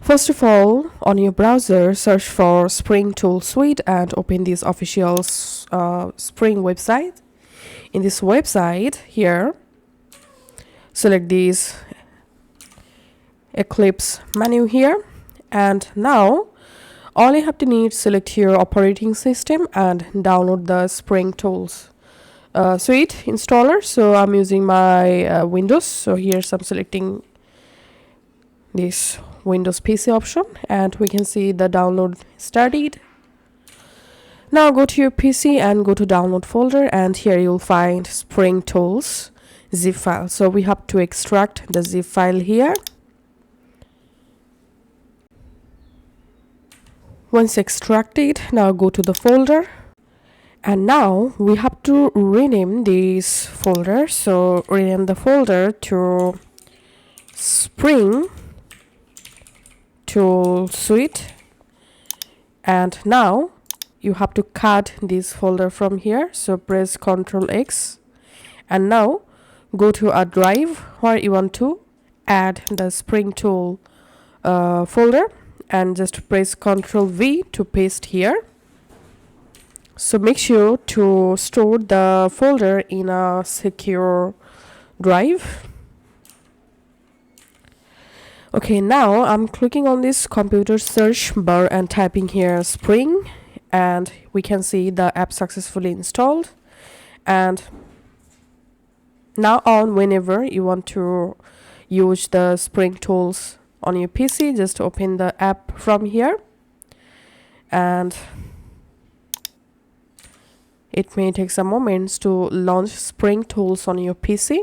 First of all, on your browser, search for Spring Tool Suite and open this official Spring website. In this website here, select this Eclipse menu here, and now all you have to need, select your operating system and download the Spring Tools Suite installer. So I'm using my Windows, so here's I'm selecting this Windows PC option, and we can see the download started. Now go to your PC and go to download folder, and here you'll find Spring Tools zip file. So we have to extract the zip file here. Once extracted, now go to the folder, and now we have to rename this folder. So rename the folder to Spring Tool Suite, and now you have to cut this folder from here. So press Ctrl X, and now go to a drive where you want to add the Spring Tool folder, and just press Ctrl V to paste here. So make sure to store the folder in a secure drive. Okay, now I'm clicking on this computer search bar and typing here Spring, and we can see the app successfully installed. And now on, whenever you want to use the Spring Tools on your PC, just open the app from here, and it may take some moments to launch Spring Tools on your PC.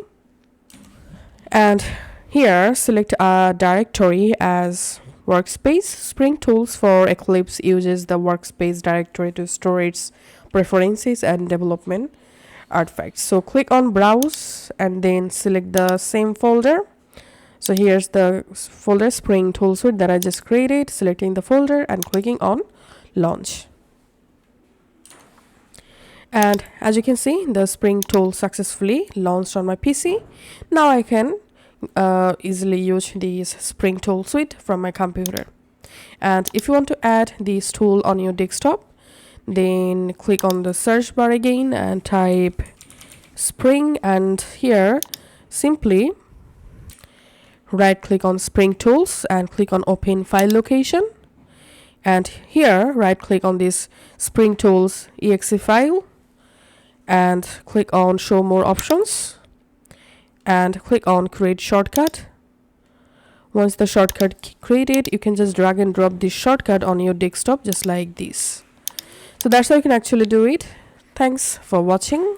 And here select a directory as workspace. Spring Tools for Eclipse uses the workspace directory to store its preferences and development artifacts. So click on browse and then select the same folder. So here's the folder Spring Tool Suite that I just created, selecting the folder and clicking on launch. And as you can see, the Spring Tool successfully launched on my PC. Now I can easily use this Spring Tool Suite from my computer. And if you want to add this tool on your desktop, then click on the search bar again and type Spring, and here simply right click on Spring Tools and click on open file location, and here right click on this Spring Tools exe file and click on show more options and click on create shortcut. Once the shortcut created, you can just drag and drop this shortcut on your desktop just like this. So that's how you can actually do it. Thanks for watching.